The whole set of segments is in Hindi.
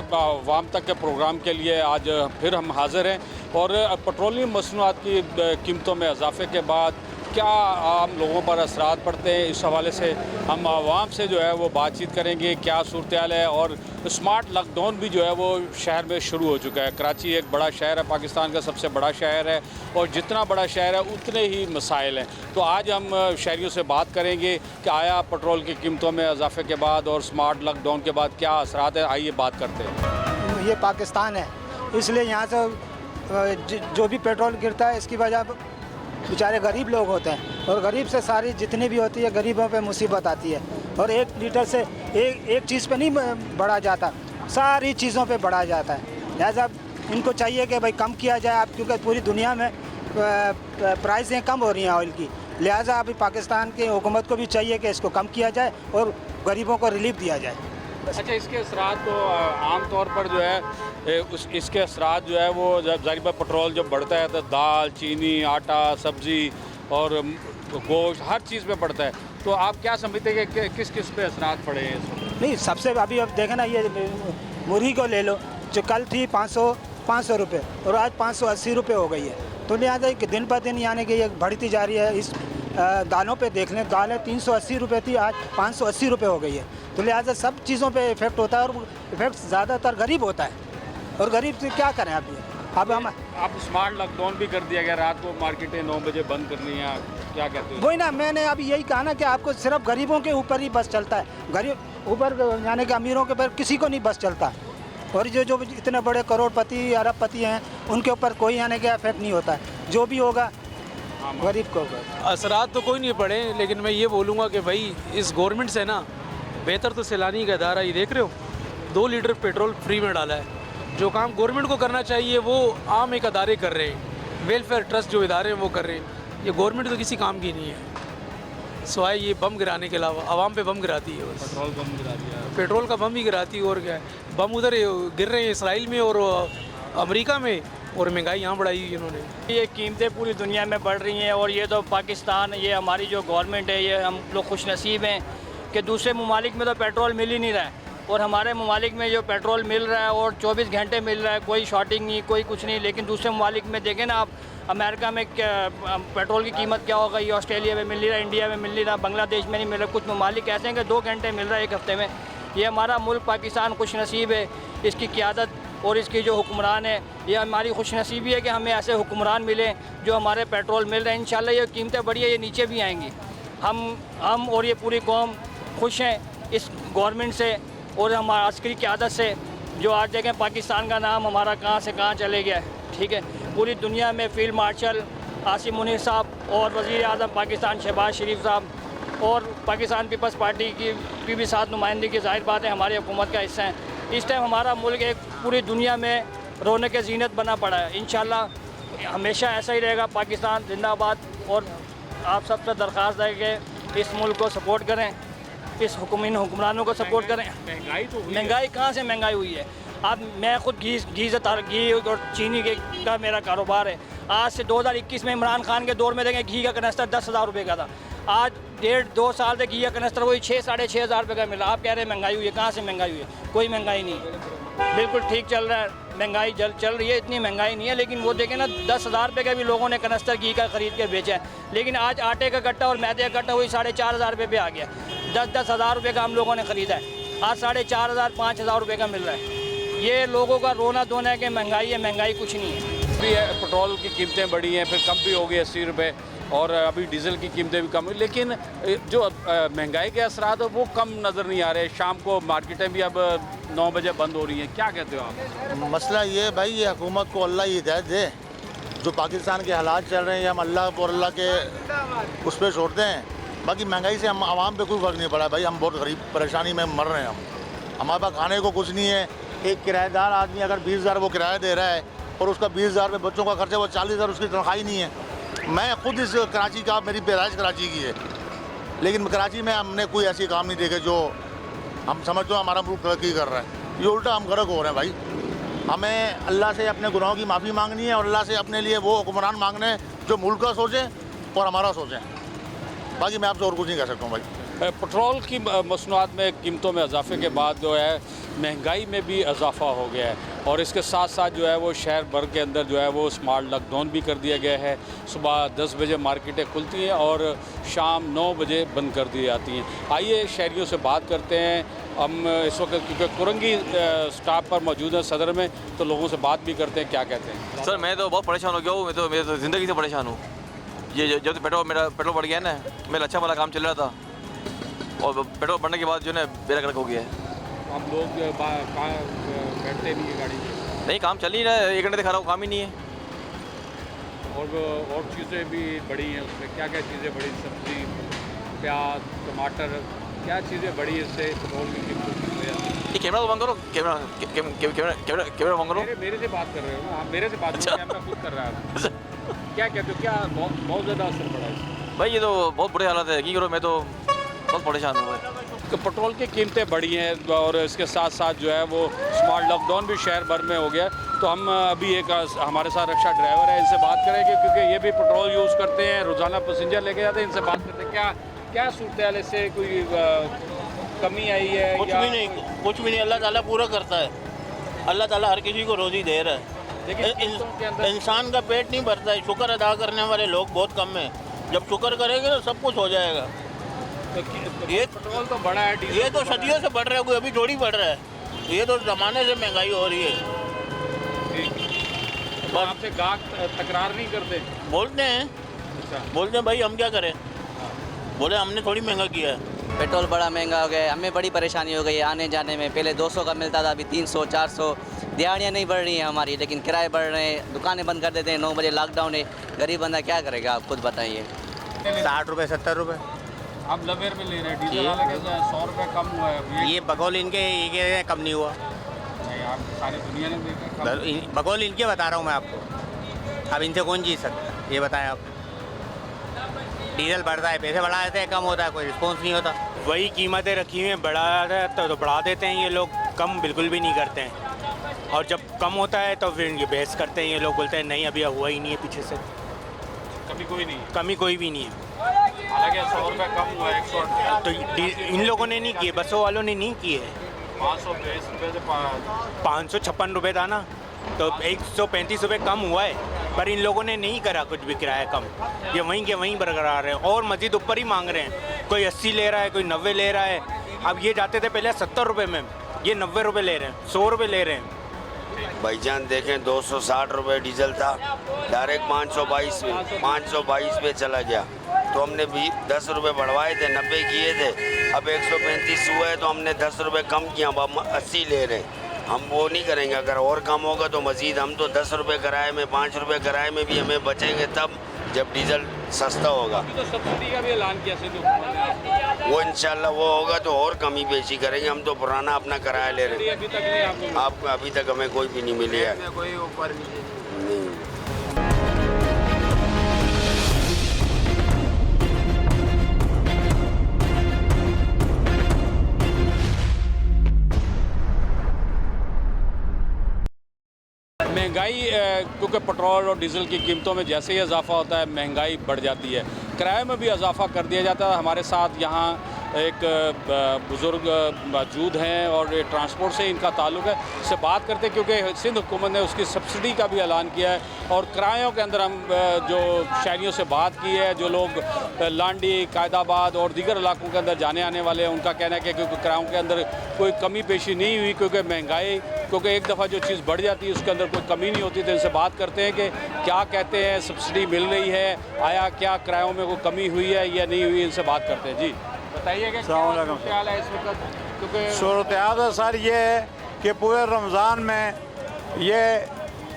आवाम तक के प्रोग्राम के लिए आज फिर हम हाज़िर हैं और पेट्रोलियम मसनूआत की कीमतों में इजाफे के बाद क्या आम लोगों पर असरात पड़ते हैं, इस हवाले से हम आवाम से जो है वो बातचीत करेंगे। क्या सूरत हाल है और स्मार्ट लॉकडाउन भी जो है वो शहर में शुरू हो चुका है। कराची एक बड़ा शहर है, पाकिस्तान का सबसे बड़ा शहर है और जितना बड़ा शहर है उतने ही मसाइल हैं। तो आज हम शहरियों से बात करेंगे कि आया पेट्रोल की कीमतों में इजाफे के बाद और स्मार्ट लॉकडाउन के बाद क्या असरात है। आइए बात करते हैं। ये पाकिस्तान है, इसलिए यहाँ से जो भी पेट्रोल गिरता है इसकी वजह बेचारे गरीब लोग होते हैं और गरीब से सारी जितनी भी होती है गरीबों पे मुसीबत आती है। और 1 लीटर से एक चीज़ पे नहीं बढ़ा जाता, सारी चीज़ों पे बढ़ा जाता है। लिहाजा इनको चाहिए कि भाई कम किया जाए, अब क्योंकि पूरी दुनिया में प्राइसें कम हो रही हैं ऑयल की। लिहाजा अभी पाकिस्तान की हुकूमत को भी चाहिए कि इसको कम किया जाए और गरीबों को रिलीफ दिया जाए। अच्छा, इसके असरात तो आम तौर पर जो है इसके असरात जो है वो जब ज़ाहिर पेट्रोल जब बढ़ता है तो दाल, चीनी, आटा, सब्ज़ी और गोश्त हर चीज़ पे बढ़ता है। तो आप क्या समझते हैं कि किस किस पे असरात पड़े हैं इस वक्त? नहीं, सबसे अभी अब देखें ना, ये मुर्गी को ले लो जो कल थी 500 रुपये और आज 580 रुपये हो गई है। तो लिहाजा कि दिन ब दिन यानी कि ये बढ़ती जा रही है। इस दालों पे देख लें, दालें 380 रुपये थी, आज 580 रुपये हो गई है। तो लिहाजा सब चीज़ों पे इफ़ेक्ट होता है और इफ़ेक्ट ज़्यादातर गरीब होता है और गरीब से क्या करें अभी। अब हम अब स्मार्ट लॉकडाउन भी कर दिया गया, रात को मार्केटें 9 बजे बंद करनी है, क्या कहते हैं? वही ना, मैंने अभी यही कहा ना कि आपको सिर्फ गरीबों के ऊपर ही बस चलता है, गरीब ऊपर यानी कि अमीरों के ऊपर किसी को नहीं बस चलता। और जो इतने बड़े करोड़पति अरबपति हैं उनके ऊपर कोई यानी कि इफेक्ट नहीं होता है, जो भी होगा गरीब को होगा। असरात तो कोई नहीं पड़े, लेकिन मैं ये बोलूँगा कि भाई इस गवर्नमेंट से ना बेहतर तो सैलानी का इदारा, ये देख रहे हो 2 लीटर पेट्रोल फ्री में डाला है। जो काम गवर्नमेंट को करना चाहिए वो आम एक अदारे कर रहे हैं, वेलफेयर ट्रस्ट जो इदारे हैं वो कर रहे हैं। ये गवर्नमेंट तो किसी काम की नहीं है, सिवाय ये बम गिराने के अलावा। आवाम पे बम गिराती है, बस पेट्रोल बम गिरा दिया, पेट्रोल का बम ही गिराती है और क्या है। बम उधर गिर रहे हैं इसराइल में और अमेरिका में, और महंगाई यहाँ बढ़ाई हुई इन्होंने। ये कीमतें पूरी दुनिया में बढ़ रही हैं और ये तो पाकिस्तान, ये हमारी जो गवर्नमेंट है, ये हम लोग खुशनसीब हैं कि दूसरे ममालिक में तो पेट्रोल मिल ही नहीं रहा है और हमारे ममालिक में जो पेट्रोल मिल रहा है और 24 घंटे मिल रहा है, कोई शॉर्टिंग नहीं, कोई कुछ नहीं। लेकिन दूसरे ममालिक में देखें ना आप, अमेरिका में पेट्रोल की कीमत क्या हो गई, ऑस्ट्रेलिया में मिल रही है, इंडिया में मिल रही है, बांग्लादेश में नहीं मिल रहा। कुछ ममालिक ऐसे हैं कि 2 घंटे मिल रहा है 1 हफ्ते में। ये हमारा मुल्क पाकिस्तान खुशनसीब है, इसकी क़यादत और इसकी जो हुक्मरान है, ये हमारी खुशनसीबी है कि हमें ऐसे हुक्मरान मिले जो हमारे पेट्रोल मिल रहे हैं। इंशाल्लाह ये कीमतें बढ़िया, ये नीचे भी आएंगी। हम और ये पूरी कौम खुश हैं इस गवर्नमेंट से और हमारा अस्करी क़यादत से, जो आज देखें पाकिस्तान का नाम हमारा कहाँ से कहाँ चले गया है। ठीक है, पूरी दुनिया में फील्ड मार्शल आसिम मुनीर साहब और वज़ीर आज़म पाकिस्तान शहबाज शरीफ साहब और पाकिस्तान पीपल्स पार्टी की भी साथ नुमाइंदगी, ज़ाहिर बात है हमारी हुकूमत का हिस्सा है। इस टाइम हमारा मुल्क एक पूरी दुनिया में रौनक ज़ीनत बना पड़ा है। इंशाल्लाह हमेशा ऐसा ही रहेगा। पाकिस्तान जिंदाबाद। और आप सबसे दरख्वास्त है कि इस मुल्क को सपोर्ट करें, इस हुक्मरानों को सपोर्ट करें। महंगाई कहाँ से महंगाई हुई है? अब मैं खुद घी और चीनी का मेरा कारोबार है। आज से 2021 में इमरान खान के दौर में देखें घी का कनस्तर 10,000 रुपये का था। आज 1.5-2 साल से घी का कनस्तर वही 6-6.5 हज़ार रुपये का मिला। आप कह रहे हैं महंगाई हुई है, कहाँ से महंगाई हुई है? कोई महंगाई नहीं है, बिल्कुल ठीक चल रहा है। महंगाई चल रही है, इतनी महंगाई नहीं है। लेकिन वो देखें ना, 10,000 रुपये का भी लोगों ने कनस्तर घी का ख़रीद के बेचा है। लेकिन आज आटे का गट्टा और मैदे का गट्टा वही 4,500 रुपये पे आ गया। 10-10 हज़ार रुपये का हम लोगों ने ख़रीदा है, आज 4,500-5,000 रुपये का मिल रहा है। ये लोगों का रोना धोना है कि महंगाई है, महंगाई कुछ नहीं है। भी है, पेट्रोल की कीमतें बढ़ी हैं, फिर कम भी हो गई 80 रुपये और अभी डीजल की कीमतें भी कम हुई। लेकिन जो महंगाई के असरात है वो कम नज़र नहीं आ रहे। शाम को मार्केटें भी अब 9 बजे बंद हो रही हैं, क्या कहते हो आप? मसला ये भाई, ये हुकूमत को अल्लाह ही हिदायत दे। जो पाकिस्तान के हालात चल रहे हैं, हम अल्लाह और अल्लाह के उस पर छोड़ते हैं। बाकी महंगाई से हम आवाम पे कोई फ़र्क नहीं पड़ा भाई। हम बहुत गरीब परेशानी में मर रहे हैं। हमारे पास खाने को कुछ नहीं है। एक किराएदार आदमी अगर 20,000 वो किराया दे रहा है और उसका 20,000 में बच्चों का खर्चा, वो 40,000 उसकी तनख्वाह ही नहीं है। मैं खुद इस कराची का, मेरी पैदाइश कराची की है, लेकिन कराची में हमने कोई ऐसी काम नहीं देखे जो हम समझते हो हमारा मुल्क तरक्की कर रहा है। ये उल्टा हम गर्क हो रहे हैं भाई। हमें अल्लाह से अपने गुनाहों की माफ़ी मांगनी है और अल्लाह से अपने लिए वो हुक्मरान मांगने हैं जो मुल्क का सोचें और हमारा सोचें। बाकी मैं आपसे और कुछ नहीं कह सकता हूँ भाई। पेट्रोल की मसनूआत में कीमतों में इजाफे के बाद जो है महंगाई में भी इजाफा हो गया है और इसके साथ साथ जो है वो शहर भर के अंदर जो है वो स्मार्ट लॉकडाउन भी कर दिया गया है। सुबह 10 बजे मार्केटें खुलती हैं और शाम 9 बजे बंद कर दी जाती हैं। आइए शहरियों से बात करते हैं हम इस वक्त, क्योंकि कुरंगी स्टॉप पर मौजूद है सदर में, तो लोगों से बात भी करते हैं क्या कहते हैं। सर मैं तो बहुत परेशान हो गया हूँ, मैं तो ज़िंदगी से परेशान हूँ। ये जब तो मेरा पेट्रोल बढ़ गया है ना, मेरा अच्छा वाला काम चल रहा था और पेट्रोल बढ़ने के बाद जो है बेड़ा गर्क हो गया है। हम लोग बैठते नहीं है गाड़ी में, नहीं काम चल नहीं रहा है, 1 घंटे से खा रहा हूँ, काम ही नहीं है। और चीज़ें भी बढ़ी हैं उसमें, क्या क्या चीज़ें बढ़ी? सब्ज़ी, प्याज, टमाटर, क्या चीज़ें बढ़ी इससे पेट्रोल की कीमत? ये कैमरा तो बंद करो, कैमरा बंद करो। मेरे से बात कर रहे हो ना आप? मेरे से बात अच्छा। कैमरा खुद कर रहा है। क्या कहते हो, क्या बहुत ज़्यादा असर पड़ा है? भाई ये तो बहुत बुरे हालत है, की करो, मैं तो बहुत परेशान हूँ भाई। तो पेट्रोल की कीमतें बढ़ी हैं और इसके साथ साथ जो है वो स्मार्ट लॉकडाउन भी शहर भर में हो गया। तो हम अभी एक हमारे साथ रिक्शा ड्राइवर है, इनसे बात करेंगे क्योंकि ये भी पेट्रोल यूज़ करते हैं, रोज़ाना पैसेंजर लेके जाते हैं। इनसे बात करते हैं क्या सूरत हाल है, इससे कोई कमी आई है? कुछ भी नहीं, अल्लाह ताला पूरा करता है। अल्लाह ताला हर किसी को रोज़ी दे रहा है, लेकिन इंसान का पेट नहीं भरता है। शुक्र अदा करने वाले लोग बहुत कम हैं। जब शुक्र करेंगे तो सब कुछ हो जाएगा। ये पेट्रोल तो बढ़ा है, ये तो सदियों से बढ़ रहा है, कोई अभी थोड़ी बढ़ रहा है। ये तो ज़माने से महंगाई हो रही है। तो आपसे गाहक तकरार नहीं करते? बोलते हैं भाई हम क्या करें, बोले हमने थोड़ी महंगा किया है। पेट्रोल बड़ा महंगा हो गया है, हमें बड़ी परेशानी हो गई है आने जाने में। पहले 200 का मिलता था, अभी 300 400। दिहाड़ियाँ नहीं बढ़ रही हैं हमारी, लेकिन किराए बढ़ रहे हैं। दुकानें बंद कर देते हैं, 9 बजे लॉकडाउन है। गरीब बंदा क्या करेगा, आप खुद बताइए। 60 रुपये 70 रुपये आप लवेर में ले रहे हैं, डीजल वाले के 100 रुपये कम हुआ है। ये बकौल इनके ये कम नहीं हुआ। नहीं, आप सारी दुनिया ने देखा। बकौल इनके बता रहा हूँ मैं आपको। अब इनसे कौन जीत सकता है, ये बताएं आप। डीजल बढ़ता है, पैसे बढ़ा देते हैं, कम होता है, कोई रिस्पॉन्स नहीं होता। वही कीमतें रखी हुई हैं, बढ़ा तो बढ़ा देते हैं ये लोग, कम बिल्कुल भी नहीं करते हैं। और जब कम होता है तो फिर ये बहस करते हैं, ये लोग बोलते हैं नहीं अभी हुआ ही नहीं है, पीछे से कमी कोई नहीं, कमी कोई भी नहीं है। हालांकि 100 रुपये कम हुआ है, 100 तो इन लोगों ने नहीं किए, बसों वालों ने नहीं किए। 523 रुपये से 556 रुपये था ना, तो 135 रुपये कम हुआ है, पर इन लोगों ने नहीं करा कुछ भी किराया कम। ये वहीं के वहीं बरकरार है और मज़ीद ऊपर ही मांग रहे हैं। कोई 80 ले रहा है, कोई 90 ले रहा है। अब ये जाते थे पहले 70 रुपये में, ये 90 रुपये ले रहे हैं, 100 रुपये ले रहे हैं। भाईजान देखें 260 रुपये डीजल था, डायरेक्ट 522 पे चला गया। तो हमने भी 10 रुपये बढ़वाए थे, 90 किए थे, अब 135 हुआ है तो हमने 10 रुपये कम किया, अब हम 80 ले रहे हैं। हम वो नहीं करेंगे, अगर और कम होगा तो मज़ीद हम तो 10 रुपये किराए में, 5 रुपये किराए में भी हमें बचेंगे तब जब डीजल सस्ता होगा। अभी तो सब्सिडी का भी ऐलान किया सिंध हुकूमत ने। वो इंशाल्लाह वो होगा तो और कमी पेशी करेंगे। हम तो पुराना अपना किराया ले रहे हैं, अभी तक नहीं आपको? आप अभी तक हमें कोई भी नहीं मिली है, कोई ऊपर नहीं। महंगाई, क्योंकि पेट्रोल और डीजल की कीमतों में जैसे ही इजाफा होता है महंगाई बढ़ जाती है, किराए में भी इजाफा कर दिया जाता है। हमारे साथ यहाँ एक बुज़ुर्ग मौजूद हैं और ट्रांसपोर्ट से इनका ताल्लुक़ है, इससे बात करते हैं क्योंकि सिंध हुकूमत ने उसकी सब्सिडी का भी ऐलान किया है। और किरायों के अंदर हम जो शहरियों से बात की है, जो लोग लांडी, कायदाबाद और दीगर इलाकों के अंदर जाने आने वाले हैं, उनका कहना है कि क्योंकि किरायों के अंदर कोई कमी पेशी नहीं हुई, क्योंकि महंगाई, क्योंकि एक दफ़ा जो चीज़ बढ़ जाती है उसके अंदर कोई कमी नहीं होती। तो इनसे बात करते हैं कि क्या कहते हैं, सब्सिडी मिल रही है, आया क्या किरायों में कोई कमी हुई है या नहीं हुई, इनसे बात करते हैं। जी बताइएगा क्या हाल है इस वक्त, क्योंकि सूरत हाल सर ये है कि पूरे रमज़ान में ये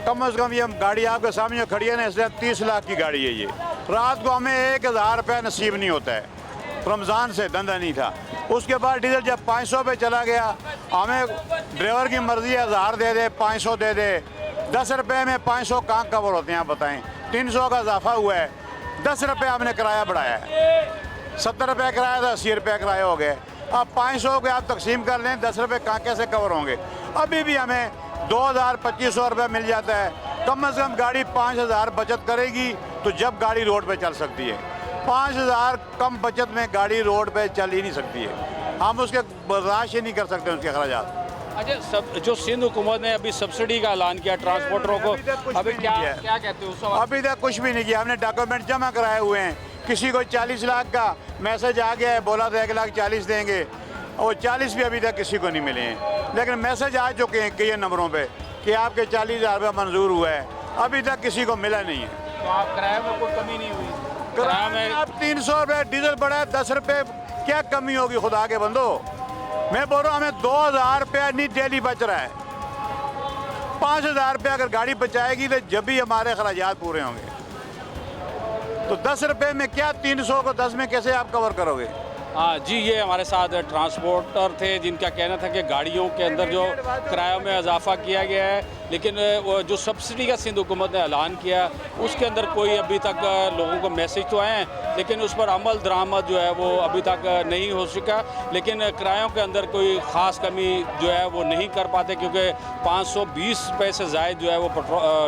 कम से कम ये गाड़ी आपके सामने खड़ी है ना, इसलिए 30 लाख की गाड़ी है ये। रात को हमें 1000 रुपये नसीब नहीं होता है, रमज़ान से धंधा नहीं था। उसके बाद डीजल जब 500 पे चला गया, हमें ड्राइवर की मर्ज़ी 1000 दे दे, 500 दे दे। 10 रुपये में 500 कहाँ कवर होते हैं आप बताएं। 300 का इजाफा हुआ है, 10 रुपये हमने किराया बढ़ाया है। 70 रुपये किराया था, 80 रुपये किराया हो गए। अब 500 के आप तकसीम कर लें, 10 रुपये कहाँ कैसे कवर होंगे। अभी भी हमें 2000-2500 रुपये मिल जाता है। कम से कम गाड़ी 5000 बचत करेगी तो जब गाड़ी रोड पे चल सकती है। 5,000 कम बचत में गाड़ी रोड पे चल ही नहीं सकती है, हम उसके बर्दाश्त ही नहीं कर सकते उसके अखराजात। अच्छा, सब जो सिंध हुकूमत ने अभी सब्सिडी का ऐलान किया ट्रांसपोर्टरों को, अभी क्या कहते हो उस सवाल? अभी तक कुछ भी नहीं किया। हमने डॉक्यूमेंट जमा कराए हुए हैं, किसी को 40 लाख का मैसेज आ गया है, बोला था 1,40,000 देंगे, और 40 भी अभी तक किसी को नहीं मिले हैं। लेकिन मैसेज आ चुके हैं कई नंबरों पे कि आपके 40,000 रुपये मंजूर हुआ है, अभी तक किसी को मिला नहीं है। तो आप किराए में कोई कमी नहीं हुई? किराए में अब 300 रुपये डीजल बढ़ा है, 10 रुपये क्या कमी होगी खुदा के बंदो। मैं बोल रहा हूँ हमें 2,000 रुपया नहीं डेली बच रहा है। 5,000 रुपये अगर गाड़ी बचाएगी तो जब भी हमारे अखराजात पूरे होंगे। तो 10 रुपये में क्या, 300 को 10 में कैसे आप कवर करोगे? हाँ जी, ये हमारे साथ ट्रांसपोर्टर थे जिनका कहना था कि गाड़ियों के अंदर जो किरायों में इजाफा किया गया है, लेकिन वो जो सब्सिडी का सिंध हुकूमत ने ऐलान किया उसके अंदर कोई अभी तक लोगों को मैसेज तो आए हैं, लेकिन उस पर अमल दरामद जो है वो अभी तक नहीं हो सका। लेकिन किरायों के अंदर कोई ख़ास कमी जो है वो नहीं कर पाते, क्योंकि 520 रुपये से ज़ायद जो है वो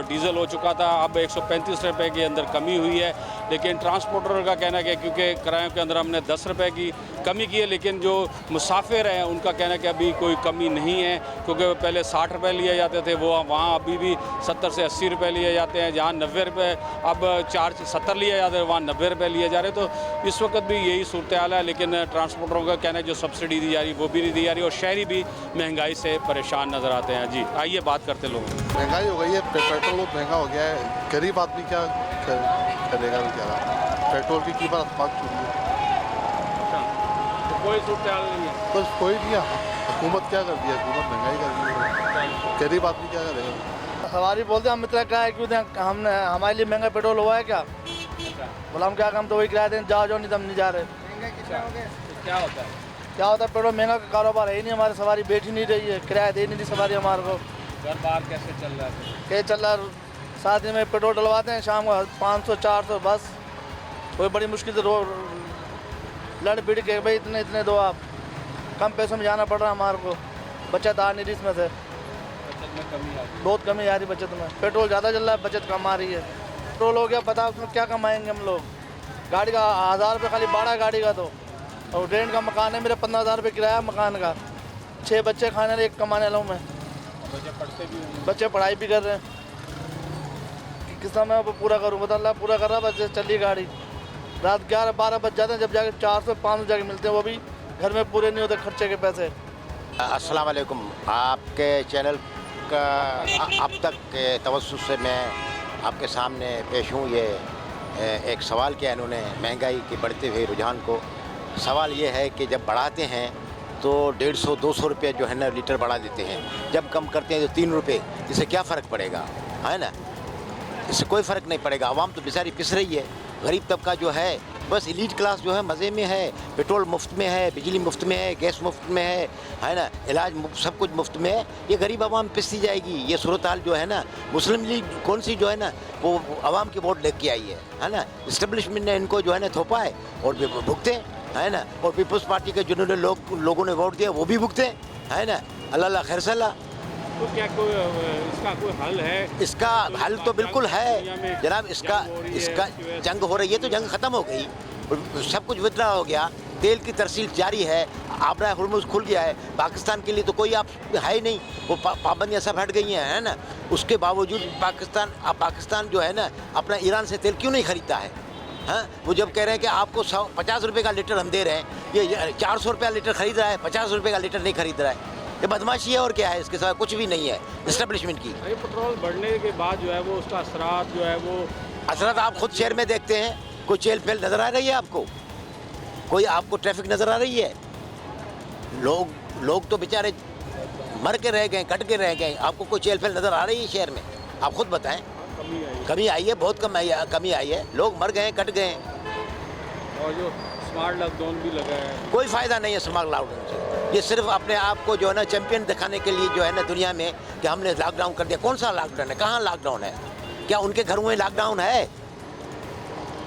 डीज़ल हो चुका था। अब 135 रुपये के अंदर कमी हुई है, लेकिन ट्रांसपोर्टर का कहना है कि क्योंकि किरायों के अंदर हमने 10 रुपये की कमी की है, लेकिन जो मुसाफिर हैं उनका कहना है कि अभी कोई कमी नहीं है, क्योंकि पहले 60 रुपये लिए जाते थे, वो वहाँ अभी भी 70 से 80 रुपये लिए जाते हैं। जहाँ 90 रुपये अब 70 लिए जाते हैं, वहाँ 90 रुपये लिए जा रहे। तो इस वक्त भी यही सूरत हाल है, लेकिन ट्रांसपोर्टरों का कहना है जो सब्सिडी दी जा रही वो भी नहीं दी जा रही, और शहरी भी महंगाई से परेशान नज़र आते हैं। जी आइए बात करते लोग। महंगाई हो गई है, पेट्रोल बहुत महंगा हो गया है, गरीब आदमी क्या करेगा बेचारा, पेट्रोल की कीमत आसमान छू रही है। कोई सूरत हाल नहीं है, बस कोई नहीं है, हुकूमत क्या कर दिया, हुकूमत महंगाई कर दी है, गरीब आदमी क्या करेगा। सवारी बोलते हम इतना किराया क्यों दें, हमने हमारे लिए महंगा पेट्रोल हुआ है क्या? बोला हम क्या, हम तो वही किराया दें, जाओ नहीं तो हम नहीं जा रहे। क्या होता है? क्या होता है, पेट्रोल महंगा का कारोबार है ही नहीं, हमारी सवारी बैठी नहीं रही है, किराया दे नहीं रही सवारी हमारे को। घर बार कैसे चल रहा है? कैसे चल रहा है, 7 दिन में पेट्रोल डलवाते हैं, शाम को 500-400 बस, कोई बड़ी मुश्किल से लड़ भिड़ के भाई इतने दो आप, कम पैसों में जाना पड़ रहा है हमारे को, बचत आ नहीं रही इसमें से, बहुत कमी आ रही बचत में। पेट्रोल ज़्यादा चल रहा है, बचत कम आ रही है। पेट्रोल हो गया, पता उसमें क्या कमाएंगे हम लोग, गाड़ी का 1000 रुपये खाली भाड़ा गाड़ी का, तो और रेंट का मकान है मेरा 15,000 रुपये किराया मकान का, 6 बच्चे खाने एक कमाने वाला हूँ मैं, बच्चे पढ़ाई भी कर रहे हैं, किस समय पूरा करूँ बता, अल्लाह पूरा कर रहा, बस चली गाड़ी। रात 11-12 बज जाते हैं, जब जाके 400-500 जाके मिलते हैं, वो भी घर में पूरे नहीं होते खर्चे के पैसे। अस्सलाम वालेकुम, आपके चैनल का अब तक के तवज्जुह से मैं आपके सामने पेश हूँ। ये एक सवाल किया इन्होंने महंगाई के बढ़ते हुए रुझान को। सवाल ये है कि जब बढ़ाते हैं तो 150-200 रुपये जो है ना लीटर बढ़ा देते हैं, जब कम करते हैं तो 3 रुपये, इससे क्या फ़र्क पड़ेगा, है ना? इससे कोई फ़र्क नहीं पड़ेगा। आवाम तो बेचारी पिस रही है, गरीब तबका जो है बस एलीट क्लास जो है मज़े में है, पेट्रोल मुफ्त में है, बिजली मुफ्त में है, गैस मुफ्त में है ना, इलाज सब कुछ मुफ्त में है। ये गरीब आवाम पिसती जाएगी। ये सूरत हाल जो है ना, मुस्लिम लीग कौन सी जो है ना वो आवाम की वोट लेके आई है ना, इस्टेब्लिशमेंट ने इनको जो है ना थोपा है और भुगते, है ना, और पीपल्स पार्टी के जिन्होंने लोगों ने वोट दिया वो भी भुगते, है ना। अल्लाह खैर सल्ला। तो क्या कोई इसका कोई हल है? इसका हल तो बिल्कुल है जनाब। इसका जंग हो रही है तो जंग ख़त्म हो गई, सब कुछ विदड्रॉ हो गया, तेल की तरसील जारी है, आबरा हुर्मुज़ खुल गया है। पाकिस्तान के लिए तो कोई आप है ही नहीं, वो पाबंदियाँ सब हट गई हैं, है ना। उसके बावजूद पाकिस्तान जो है ना अपना ईरान से तेल क्यों नहीं ख़रीदता है? हाँ, वो जब कह रहे हैं कि आपको 50 रुपये का लीटर हम दे रहे हैं, ये 400 रुपये लीटर ख़रीद रहा है, 50 रुपये का लीटर नहीं खरीद रहा है। ये बदमाशी है और क्या है, इसके साथ कुछ भी नहीं है इस्टेब्लिशमेंट की। ये पेट्रोल बढ़ने के बाद जो है वो उसका असरात जो है वो असरात आप खुद शहर में देखते हैं। कोई चेल फेल नज़र आ रही है आपको? कोई आपको ट्रैफिक नज़र आ रही है? लोग तो बेचारे मर के रह गए, कट के रह गए। आपको कोई चेल फेल नज़र आ रही है शहर में? आप खुद बताएं। कमी आई है, बहुत कमी आई है। लोग मर गए, कट गए। और जो स्मार्ट लॉकडाउन भी लगा है, कोई फ़ायदा नहीं है स्मार्ट लॉकडाउन से। ये सिर्फ अपने आप को जो है ना चैंपियन दिखाने के लिए जो है ना दुनिया में कि हमने लॉकडाउन कर दिया। कौन सा लॉकडाउन है? कहाँ लॉकडाउन है? क्या उनके घरों में लॉकडाउन है?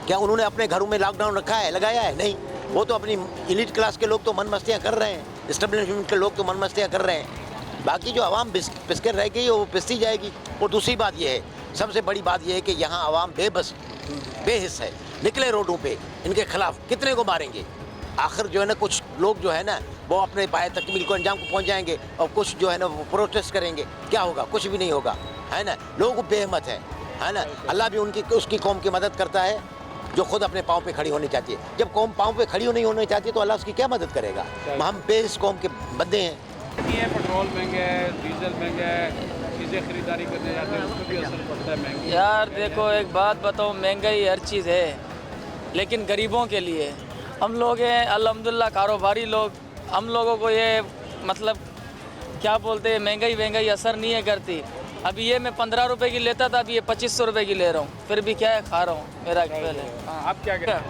क्या उन्होंने अपने घरों में लॉकडाउन रखा है, लगाया है? नहीं। वो तो अपनी एलीट क्लास के लोग तो मन मस्तियाँ कर रहे हैं, इस्टेब्लिशमेंट के लोग तो मन मस्तियाँ कर रहे हैं। बाकी जो आवाम पिस कर रह गई है वो पिसती जाएगी। और दूसरी बात ये है, सबसे बड़ी बात ये है कि यहाँ आवाम बेहिस है। निकले रोडों पे, इनके खिलाफ कितने को मारेंगे? आखिर जो है ना कुछ लोग जो है ना वो अपने पाए तकमील को अंजाम को पहुंच जाएंगे और कुछ जो है ना वो प्रोटेस्ट करेंगे। क्या होगा? कुछ भी नहीं होगा, है ना। लोग बेहिम्मत है ना। अल्लाह भी उनकी उसकी कौम की मदद करता है जो खुद अपने पाँव पे खड़ी होनी चाहती है। जब कौम पाँव पे खड़ी नहीं होनी चाहती तो अल्लाह उसकी क्या मदद करेगा? हम बेइस कौम के बंदे हैं। पेट्रोल महंगा है, डीजल महंगा है, चीज़ें खरीदारी करने जाते हैं उसको भी असर पड़ता है महंगी। यार देखो एक बात बताओ, महंगाई हर चीज़ है लेकिन गरीबों के लिए। हम लोग हैं अल्हम्दुलिल्लाह कारोबारी लोग, हम लोगों को ये मतलब क्या बोलते हैं महंगाई असर नहीं है करती। अभी ये मैं 15 रुपए की लेता था, अभी ये 2500 रुपए की ले रहा हूँ, फिर भी क्या है खा रहा हूँ। मेरा पहले आप क्या कहते हैं?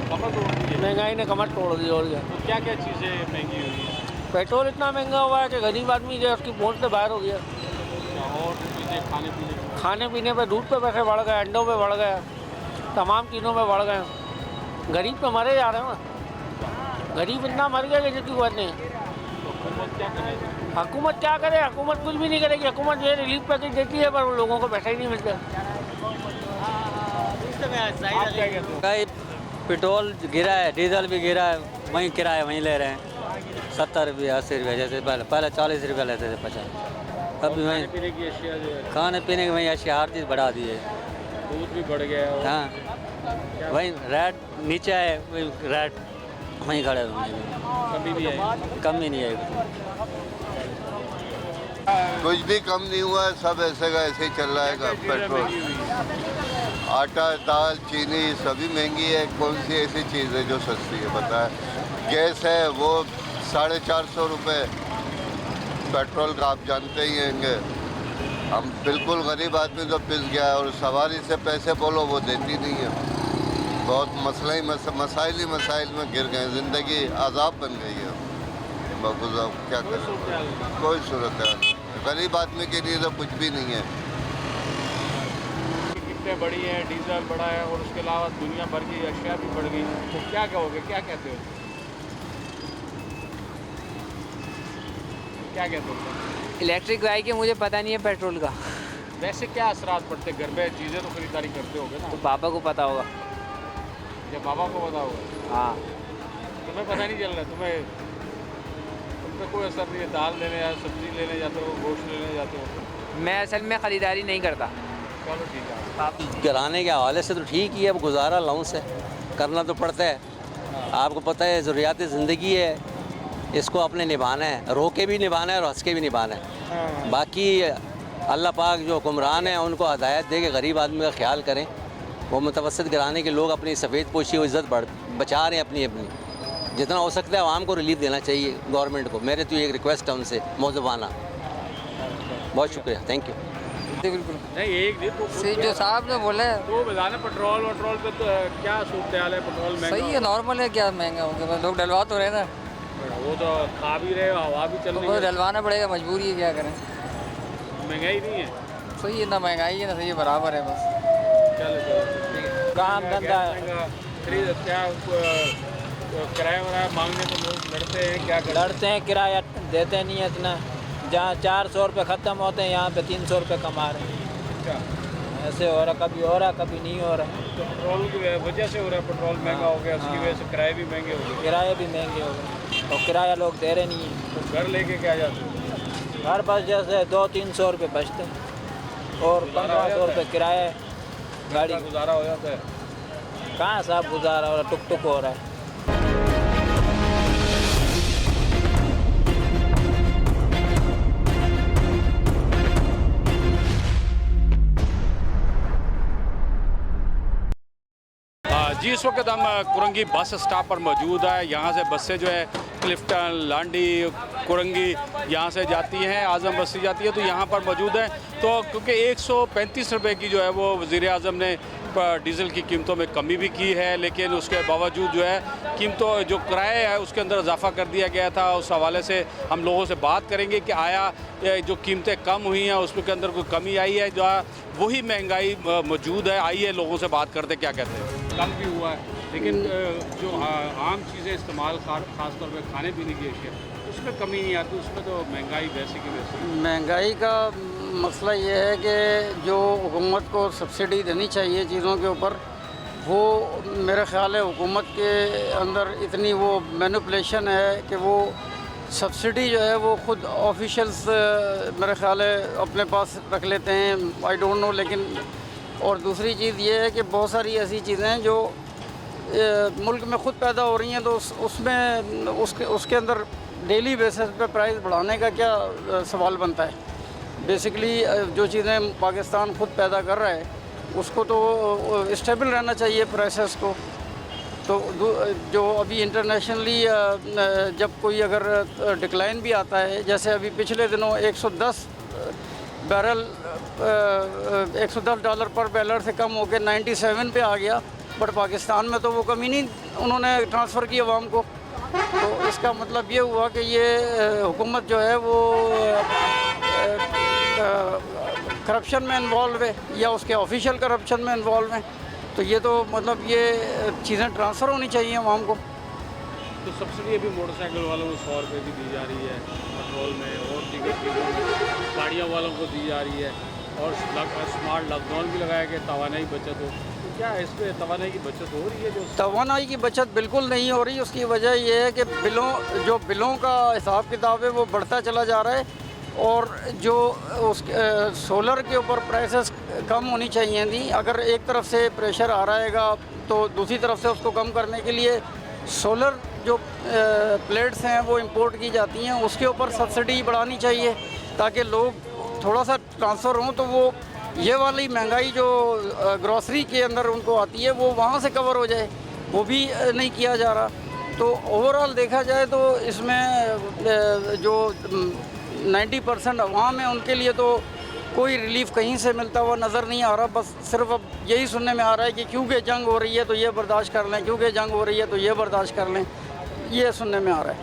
कमर तोड़ दी है महंगाई ने कमर तोड़ दी। और क्या तो क्या क्या चीज़ें महंगी हुई है? पेट्रोल इतना महंगा हुआ है कि गरीब आदमी जो है उसकी पहुँच से बाहर हो गया। और चीज़ें खाने पीने पे दूध पे पैसे बढ़ गए, अंडों पे बढ़ गए, तमाम चीज़ों पे बढ़ गए। गरीब तो मरे जा रहे हैं ना, गरीब इतना मर गया कि जिसकी बात नहीं। हुकूमत क्या करे? हुकूमत कुछ भी नहीं करेगी। हुकूमत ये रिलीफ पैकेज देती है पर उन लोगों को पैसा ही नहीं मिलता। पेट्रोल गिरा है, डीजल भी गिरा है, वहीं किराया वहीं ले रहे हैं 70 रुपये 80 रुपये, जैसे पहले 40 रुपये लेते थे 50। अभी वहीं खाने पीने की वहीं अशिया हर चीज़ बढ़ा दी है। दूध भी बढ़ गया है। हाँ वहीं रेट नीचे है, वही रेट वहीं खड़े होंगे, कमी नहीं आई। कमी नहीं आई। कुछ भी कम नहीं हुआ है, सब ऐसे का ऐसे ही चल रहा है। पेट्रोल, आटा, दाल, चीनी सभी महंगी है। कौन सी ऐसी चीज़ है जो सस्ती है बताएं? गैस है वो 450 रुपये, पेट्रोल का आप जानते ही होंगे। हम बिल्कुल गरीब आदमी तो पिस गया है और सवारी से पैसे बोलो वो देती नहीं है। बहुत मसाइल में गिर गए, ज़िंदगी अजाब बन गई है। बाबूजा क्या करें? कोई सूरत है गरीब आदमी के लिए तो कुछ भी नहीं है। कीमतें बढ़ी हैं, डीजल बढ़ा है और उसके अलावा दुनिया भर की अशिया भी बढ़ गई। तो क्या कहोगे, क्या कहते हो? क्या कहते हो? इलेक्ट्रिक बाइक है, मुझे पता नहीं है पेट्रोल का। वैसे क्या असरात पड़ते? घर में चीज़ें तो खरीदारी करते होगे ना? तो पापा को पता होगा। या बाबा को पता होगा? हाँ। तुम्हें पता नहीं चल रहा? तुम पे कोई असर नहीं है? दाल लेने या सब्जी लेने जाते हो, गोश्त लेने जाते हो? मैं असल में ख़रीदारी नहीं करता। चलो ठीक है। किराने के हवाले से तो ठीक ही है, अब गुजारा लाउंस है, करना तो पड़ता है। आपको पता है ज़रूरियात ज़िंदगी है, इसको अपने निभाना है, रो के भी निभाना है और हंस के भी निभाना है। बाकी अल्लाह पाक जो हुक्मरान हैं उनको हदायत दे के गरीब आदमी का ख्याल करें। वो मुतवसत घराने के लोग अपनी सफ़ेद पोशी और इज़्ज़त बचा रहे हैं अपनी। जितना हो सकता है आवाम को रिलीफ देना चाहिए गवर्नमेंट को। मेरे तो एक रिक्वेस्ट है उनसे मौजूबाना। बहुत शुक्रिया, थैंक यू। बिल्कुल नहीं, एक दिन जो साहब ने बोला है तो बताना। पेट्रोल पे तो क्या सूरत हाल है? पेट्रोल महंगा सही है, नॉर्मल है, क्या महंगा हो गया? लोग डलवा तो रहे ना, वो तो खा भी रहे, हवा भी चल रही है, डलवाना पड़ेगा, मजबूरी है, क्या करें? महंगाई नहीं है? सही है ना, महंगाई है ना, सही है, बराबर है बस। चलो काम धंधा क्या किराया वराया मांगने में लोग लड़ते हैं? क्या लड़ते हैं, किराया देते नहीं है इतना। जहाँ 400 रुपये ख़त्म होते हैं यहाँ पे 300 रुपये कमा रहे हैं। ऐसे हो रहा, कभी हो रहा कभी नहीं हो रहा। तो पेट्रोल की वजह से हो रहा है, पेट्रोल महंगा हो गया, उसकी वजह से किराए भी महंगे हो गए। किराए भी महंगे हो गए और किराया लोग दे रहे नहीं हैं। तो घर लेके क्या जाते हो? घर बस जैसे 200-300 रुपये बचते हैं और 1500 रुपये किराया गाड़ी। गुजारा हो जाता है? कहाँ साहब गुजारा हो रहा, टुक हो रहा है। जी, इस वक्त हम कुरंगी बस स्टॉप पर मौजूद है। यहाँ से बसें जो है क्लिफ्टन, लांडी, कुरंगी यहाँ से जाती हैं, आज़म बस्ती जाती है। तो यहाँ पर मौजूद है तो क्योंकि 135 रुपये की जो है वो वज़ीर-ए-आज़म ने डीज़ल की कीमतों में कमी भी की है, लेकिन उसके बावजूद जो है कीमतों जो किराए है उसके अंदर इजाफ़ा कर दिया गया था। उस हवाले से हम लोगों से बात करेंगे कि आया जो कीमतें कम हुई हैं उसके अंदर कोई कमी आई है, जो वही महंगाई मौजूद है। आइए लोगों से बात करते क्या कहते हैं। कम भी हुआ है, लेकिन जो आम चीज़ें इस्तेमाल ख़ास तौर पर खाने पीने की अशिया, उसमें कमी नहीं आती, उसमें तो महंगाई वैसे की वैसे। महंगाई का मसला ये है कि जो हुकूमत को सब्सिडी देनी चाहिए चीज़ों के ऊपर वो मेरा ख्याल है हुकूमत के अंदर इतनी वो मैनिपुलेशन है कि वो सब्सिडी जो है वो ख़ुद ऑफिशियल्स मेरा ख्याल है अपने पास रख लेते हैं, आई डोंट नो। लेकिन और दूसरी चीज़ ये है कि बहुत सारी ऐसी चीज़ें हैं जो मुल्क में ख़ुद पैदा हो रही हैं, तो उसमें उसके अंदर डेली बेसिस पे प्राइस बढ़ाने का क्या सवाल बनता है। बेसिकली जो चीज़ें पाकिस्तान ख़ुद पैदा कर रहा है उसको तो स्टेबल रहना चाहिए प्राइसेस को। तो जो अभी इंटरनेशनली जब कोई अगर डिक्लाइन भी आता है, जैसे अभी पिछले दिनों 110 डॉलर पर बैरल से कम होकर 97 पे आ गया, बट पाकिस्तान में तो वो कमी नहीं उन्होंने ट्रांसफ़र की अवाम को। तो इसका मतलब ये हुआ कि ये हुकूमत जो है वो करप्शन में इन्वॉल्व है या उसके ऑफिशियल करप्शन में इन्वॉल्व है। तो ये तो मतलब ये चीज़ें ट्रांसफ़र होनी चाहिए अवाम को। तो सब्सिडी अभी मोटरसाइकिल वालों को 100 रुपये की दी जा रही है, पेट्रोल में और दीगर चीज़ों में गाड़ियाँ वालों को दी जा रही है, और स्मार्ट लॉकडाउन भी लगाया गया, तवानाई बचत हो। तो क्या इस पर तवानाई की बचत हो रही है? जो तवानाई की बचत बिल्कुल नहीं हो रही। उसकी वजह ये है कि बिलों का हिसाब किताब है वो बढ़ता चला जा रहा है, और जो सोलर के ऊपर प्राइसेस कम होनी चाहिए थी। अगर एक तरफ से प्रेशर आ रहेगा तो दूसरी तरफ से उसको कम करने के लिए सोलर जो प्लेट्स हैं वो इंपोर्ट की जाती हैं, उसके ऊपर सब्सिडी बढ़ानी चाहिए ताकि लोग थोड़ा सा ट्रांसफ़र हों, तो वो ये वाली महंगाई जो ग्रॉसरी के अंदर उनको आती है वो वहाँ से कवर हो जाए। वो भी नहीं किया जा रहा। तो ओवरऑल देखा जाए तो इसमें जो 90% अवाम है उनके लिए तो कोई रिलीफ कहीं से मिलता हुआ नज़र नहीं आ रहा। बस सिर्फ अब यही सुनने में आ रहा है कि क्योंकि जंग हो रही है तो ये बर्दाश्त कर लें, क्योंकि जंग हो रही है तो ये बर्दाश्त कर लें, ये सुनने में आ रहा है।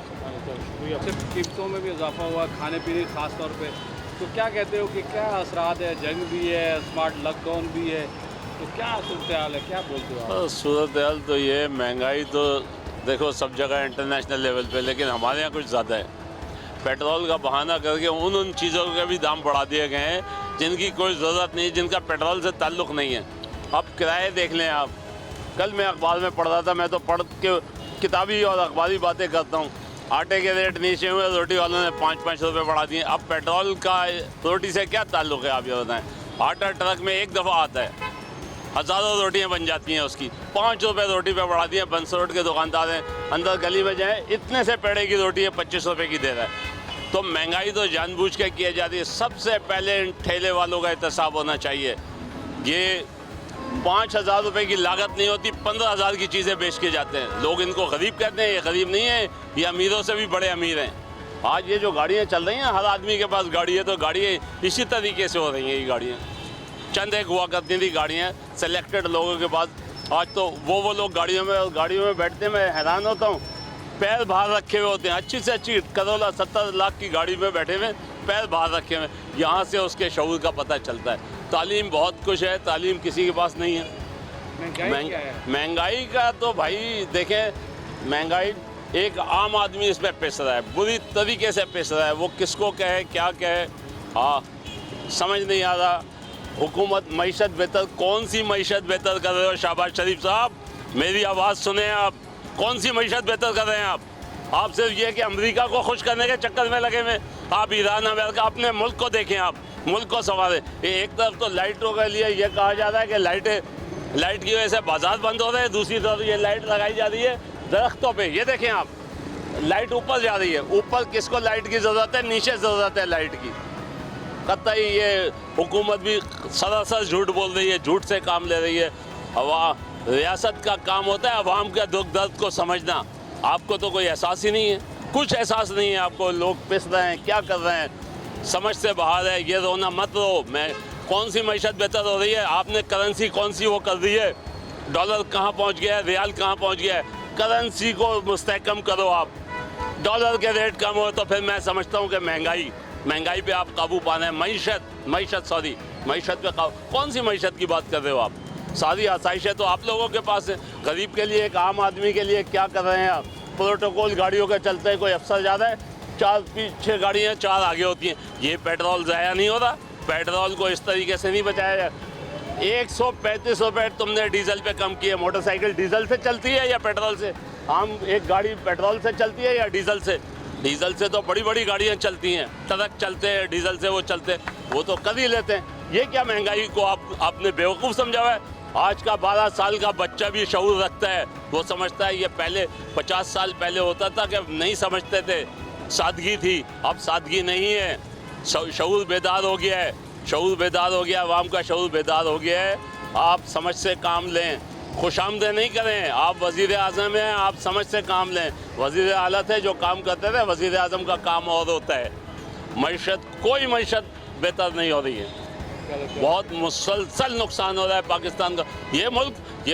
सिर्फ कीमतों में भी इजाफा हुआ, खाने पीने ख़ास तौर पे, तो क्या कहते हो कि क्या असरात है? जंग भी है, स्मार्ट लॉकडाउन भी है, तो क्या सूरत हाल है, क्या बोलते हो आप? सूरत हाल तो ये महंगाई तो देखो सब जगह इंटरनेशनल लेवल पे, लेकिन हमारे यहाँ कुछ ज़्यादा है। पेट्रोल का बहाना करके उन चीज़ों के भी दाम बढ़ा दिए गए हैं जिनकी कोई ज़रूरत नहीं, जिनका पेट्रोल से ताल्लुक़ नहीं है। अब किराए देख लें आप। कल मैं अखबार में पढ़ रहा था, मैं तो पढ़ के किताबी और अखबारी बातें करता हूँ। आटे के रेट नीचे हुए, रोटी वालों ने 5-5 रुपये बढ़ा दिए। अब पेट्रोल का रोटी से क्या ताल्लुक़ है आप ये बताएं। आटा ट्रक में एक दफ़ा आता है, हज़ारों रोटियां बन जाती हैं उसकी। 5 रुपये रोटी पे बढ़ा दिए। बंस रोड के दुकानदार हैं, अंदर गली में जाए इतने से पेड़े की रोटी है 25 रुपये की दे रहा है। तो महंगाई तो जानबूझ के की जाती है। सबसे पहले इन ठेले वालों का एहतसाब होना चाहिए। ये 5,000 रुपये की लागत नहीं होती, 15,000 की चीज़ें बेच के जाते हैं। लोग इनको गरीब कहते हैं, ये गरीब नहीं है, ये अमीरों से भी बड़े अमीर हैं। आज ये जो गाड़ियाँ चल रही हैं, हर आदमी के पास गाड़ी है, तो गाड़ियाँ इसी तरीके से हो रही हैं। ये गाड़ियाँ चंद एक हुआ करती थी गाड़ियाँ सेलेक्टेड लोगों के पास। आज तो वो लोग गाड़ियों में बैठते, मैं हैरान होता हूँ। पैर बाहर रखे हुए होते हैं, अच्छी से अच्छी करोला 70 लाख की गाड़ी में बैठे हुए, पैर बाहर रखे हुए। यहाँ से उसके शऊर का पता चलता है। तालीम बहुत कुछ है, तालीम किसी के पास नहीं है। महंगाई का तो भाई देखें, महंगाई एक आम आदमी इस पर पिस रहा है, बुरी तरीके से पिस रहा है। वो किसको कहे, क्या कहे, हाँ समझ नहीं आ रहा। हुकूमत मईशत बेहतर, कौन सी मईशत बेहतर कर रहे हो शहबाज शरीफ साहब? मेरी आवाज़ सुने आप, कौन सी मईशत बेहतर कर रहे हैं आप? आप सिर्फ ये कि अमेरिका को खुश करने के चक्कर में लगे हुए। आप ईरान अमेरिका, अपने मुल्क को देखें, आप मुल्क को संवारें। एक तरफ तो लाइटों के लिए ये कहा जा रहा है कि लाइट की वजह से बाजार बंद हो रहे हैं, दूसरी तरफ ये लाइट लगाई जा रही है दरख्तों पे। ये देखें आप, लाइट ऊपर जा रही है। ऊपर किसको लाइट की ज़रूरत है? नीचे ज़रूरत है लाइट की। कतई ये हुकूमत भी सरासर झूठ बोल रही है, झूठ से काम ले रही है। रियासत का काम होता है अवाम के दुख दर्द को समझना। आपको तो कोई एहसास ही नहीं है, कुछ एहसास नहीं है आपको। लोग पिस रहे हैं, क्या कर रहे हैं, समझ से बाहर है। ये रोना मत रो। मैं कौन सी मईशत बेहतर हो रही है? आपने करेंसी कौन सी वो कर दी है? डॉलर कहाँ पहुँच गया है, रियाल कहाँ पहुँच गया है? करेंसी को मुस्तहकम करो आप। डॉलर के रेट कम हो तो फिर मैं समझता हूँ कि महंगाई पे आप काबू पाना है। मईशत पे कौन सी मईशत की बात कर रहे हो आप? सारी आसाइशें तो आप लोगों के पास है। गरीब के लिए, एक आम आदमी के लिए क्या कर रहे हैं आप? प्रोटोकॉल गाड़ियों के चलते हैं, कोई अफसर ज़्यादा है, 4 पीछे गाड़ियाँ 4 आगे होती हैं। ये पेट्रोल ज़ाया नहीं हो रहा। पेट्रोल को इस तरीके से नहीं बचाया जाए। 135 रुपये तुमने डीजल पे कम किए। मोटरसाइकिल डीजल से चलती है या पेट्रोल से? आम एक गाड़ी पेट्रोल से चलती है या डीजल से? डीजल से तो बड़ी बड़ी गाड़ियाँ चलती हैं, ट्रक चलते हैं, डीजल से वो चलते, वो तो कर ही लेते हैं। ये क्या महंगाई को आपने बेवकूफ़ समझा हुआ है? आज का 12 साल का बच्चा भी शऊर रखता है, वो समझता है ये पहले 50 साल पहले होता था कि नहीं समझते थे, सादगी थी, अब सादगी नहीं है। शऊर बेदार हो गया है, शऊर बेदार हो गया, आवाम का शऊर बेदार हो गया है। आप समझ से काम लें, खुशामदे नहीं करें। आप वज़ीर आज़म हैं, आप समझ से काम लें। वज़ीर आला थे जो काम करते थे, वज़ीर आज़म का काम और होता है। मईशत, कोई मईशत बेहतर नहीं हो रही है, बहुत मुसलसल नुकसान हो रहा है पाकिस्तान का। ये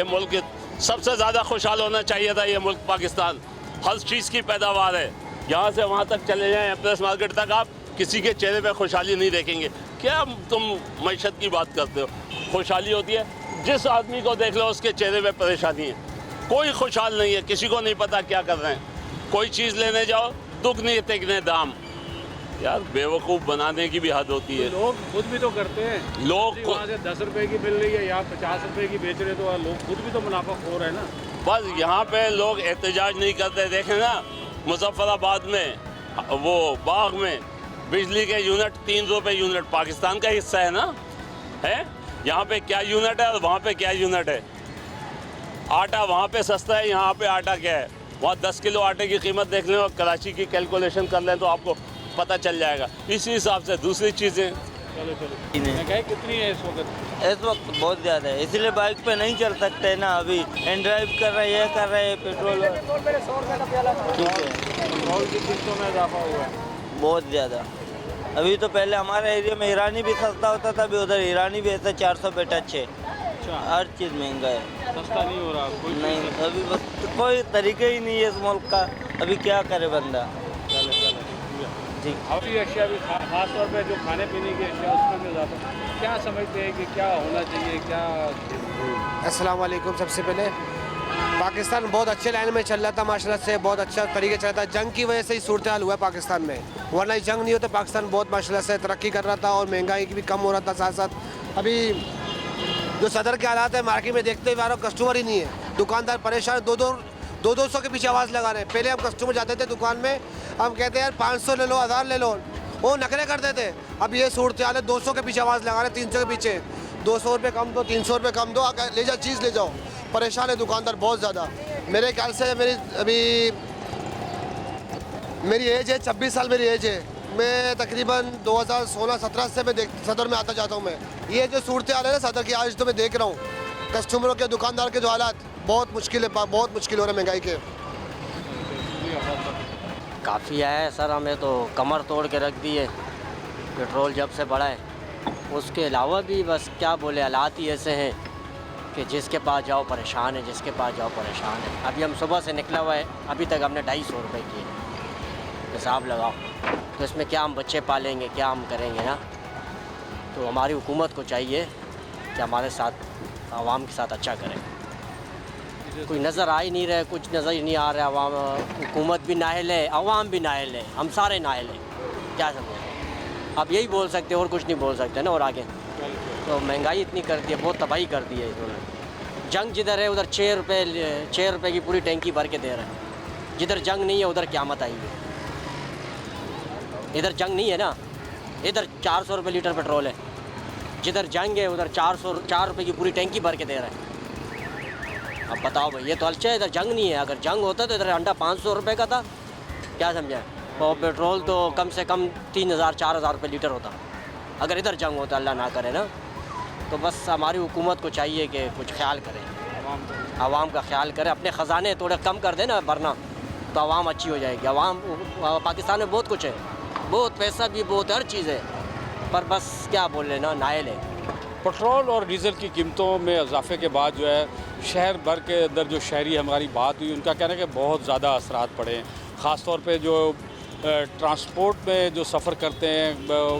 मुल्क सबसे ज़्यादा खुशहाल होना चाहिए था। ये मुल्क पाकिस्तान हर चीज़ की पैदावार है। यहाँ से वहाँ तक चले जाएँ, प्रेस मार्केट तक, आप किसी के चेहरे पे खुशहाली नहीं देखेंगे। क्या तुम मईशत की बात करते हो? खुशहाली होती है जिस आदमी को देख लो उसके चेहरे पे परेशानी है। कोई खुशहाल नहीं है, किसी को नहीं पता क्या कर रहे हैं। कोई चीज़ लेने जाओ, दुगने तिगने दाम। यार बेवकूफ़ बनाने की भी हद होती है। लोग खुद भी तो करते हैं। लोग वहाँ से 10 रुपए की मिल रही है, यहाँ 50 रुपए की बेच रहे, तो लोग खुद भी तो मुनाफाखोर है ना। बस यहाँ पे लोग एहतजाज नहीं करते। देखें ना, मुजफ्फराबाद में वो बाग में बिजली के यूनिट 3 रुपये यूनिट, पाकिस्तान का हिस्सा है ना, है? यहाँ पे क्या यूनिट है और वहाँ पे क्या यूनिट है? आटा वहाँ पे सस्ता है, यहाँ पे आटा क्या है? वहाँ 10 किलो आटे की कीमत देख लें और कराची की कैलकुलेशन कर लें तो आपको पता चल जाएगा। इसी हिसाब से दूसरी चीज़ें। महंगाई कितनी है इस वक्त? इस वक्त बहुत ज़्यादा है, इसलिए बाइक पे नहीं चल सकते ना। अभी एंड ड्राइव कर रहे हैं, ये कर रहे हैं, पेट्रोल ठीक है। पेट्रोल की कीमतों में इजाफा हुआ है बहुत ज़्यादा। अभी तो पहले हमारे एरिया में ईरानी भी सस्ता होता था, अभी उधर ईरानी भी ऐसे 400 पे टच है। हर चीज़ महंगा है, सस्ता नहीं हो रहा कोई नहीं। अभी बस कोई तरीके ही नहीं है इस मुल्क का, अभी क्या करे बंदा। ठीक। अभी अशिया भी खास तौर पे जो खाने पीने की अशिया उसमें भी इजाफा, क्या समझते हैं कि क्या होना चाहिए? क्या? अस्सलाम वालेकुम। सबसे पहले पाकिस्तान बहुत अच्छे लाइन में चल रहा था, माशाल्लाह से बहुत अच्छा तरीके चल रहा था। जंग की वजह से ही सूरत हाल हुआ है पाकिस्तान में, वरना जंग नहीं होता पाकिस्तान बहुत माशाल्लाह से तरक्की कर रहा था और महंगाई की भी कम हो रहा था। साथ साथ अभी जो सदर के हालात है, मार्केट में देखते हुए कस्टमर ही नहीं है, दुकानदार परेशान, 200 के पीछे आवाज़ लगा रहे हैं। पहले हम कस्टमर जाते थे दुकान में, हम कहते हैं यार 500 ले लो, 1000 ले लो, वो नखरे करते थे। अब ये सूरत हाल है, 200 के पीछे आवाज़ लगा रहे हैं, 300 के पीछे। 200 रुपये कम दो, 300 रुपये कम दो, ले जाओ चीज़ ले जाओ। परेशान है दुकानदार बहुत ज़्यादा। मेरे ख्याल से मेरी एज है 26 साल मेरी एज है। मैं तकरीबन 2016-17 से मैं सदर में आता जाता हूँ। मैं ये जो सूरत हाल है ना सदर की, आज तो मैं देख रहा हूँ कस्टमरों के, दुकानदार के जो हालात बहुत मुश्किल है, बहुत मुश्किल हो रहा है महंगाई के। काफ़ी है सर, हमें तो कमर तोड़ के रख दी है पेट्रोल जब से बढ़ा है। उसके अलावा भी बस क्या बोले, हालात ही ऐसे हैं कि जिसके पास जाओ परेशान है, जिसके पास जाओ परेशान है। अभी हम सुबह से निकला हुआ है, अभी तक हमने 250 रुपये किए, हिसाब लगाओ। तो इसमें क्या हम बच्चे पालेंगे, क्या हम करेंगे ना? तो हमारी हुकूमत को चाहिए कि हमारे साथ आवाम के साथ अच्छा करें। कोई नज़र आ ही नहीं रहा, कुछ नज़र ही नहीं आ रहा। आवाम, हुकूमत भी नाहिल है, आवाम भी नाहिल है, हम सारे नाहिल हैं। क्या समझे, अब यही बोल सकते और कुछ नहीं बोल सकते ना। और आगे तो महंगाई इतनी कर दी है, बहुत तबाही कर दी है इन्होंने। जंग जिधर है उधर 6 रुपये की पूरी टैंकी भर के दे रहे हैं। जिधर जंग नहीं है उधर क़यामत आई है। इधर जंग नहीं है ना, इधर 400 रुपये लीटर पेट्रोल है। जिधर जंग है उधर 4 रुपये की पूरी टैंकी भर के दे रहे हैं। अब बताओ भाई, ये तो अच्छा है, इधर जंग नहीं है। अगर जंग होता तो इधर अंडा 500 रुपये का था, क्या समझा? और पेट्रोल तो कम से कम 3000-4000 रुपये लीटर होता अगर इधर जंग होता, अल्लाह ना करे ना। तो बस हमारी हुकूमत को चाहिए कि कुछ ख्याल करें, आवाम का ख्याल करें। अपने ख़जाने थोड़े कम कर देना भरना, तो आवाम अच्छी हो जाएगी। आवाम, पाकिस्तान में बहुत कुछ है, बहुत पैसा भी बहुत, हर चीज़ है, पर बस क्या बोल लेना, नायल है। पेट्रोल और डीज़ल की कीमतों में इजाफे के बाद जो है शहर भर के अंदर जो शहरी हमारी बात हुई, उनका कहना है कि बहुत ज़्यादा असरात पड़े हैं। ख़ास तौर पे जो ट्रांसपोर्ट में जो सफ़र करते हैं,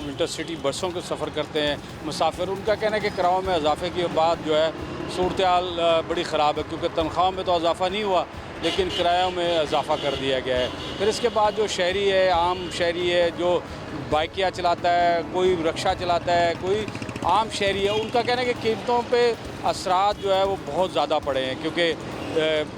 इंटरसिटी बसों के सफ़र करते हैं मुसाफिर, उनका कहना है कि किरायों में इजाफे के बाद जो है सूरत हाल बड़ी ख़राब है, क्योंकि तनख्वाहों में तो इजाफा नहीं हुआ लेकिन किरायों में इजाफा कर दिया गया है। फिर इसके बाद जो शहरी है, आम शहरी है, जो बाइकियाँ चलाता है, कोई रिक्शा चलाता है, कोई आम शहरी है, उनका कहना है कि कीमतों पे असरात जो है वो बहुत ज़्यादा पड़े हैं, क्योंकि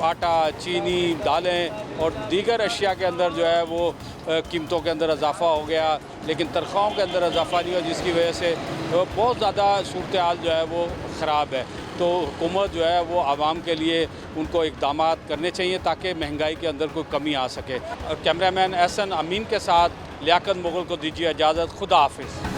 आटा, चीनी, दालें और दीगर अशिया के अंदर जो है वो कीमतों के अंदर इजाफ़ा हो गया, लेकिन तनख्वाहों के अंदर इजाफ़ा नहीं हुआ, जिसकी वजह से बहुत ज़्यादा सूरत हाल जो है वो ख़राब है। तो हुकूमत जो है वो आवाम के लिए उनको इक़दाम करने चाहिए ताकि महंगाई के अंदर कोई कमी आ सके। कैमरामैन एहसन अमीन के साथ लियाकत मुग़ल को दीजिए इजाज़त। खुदा हाफिज़।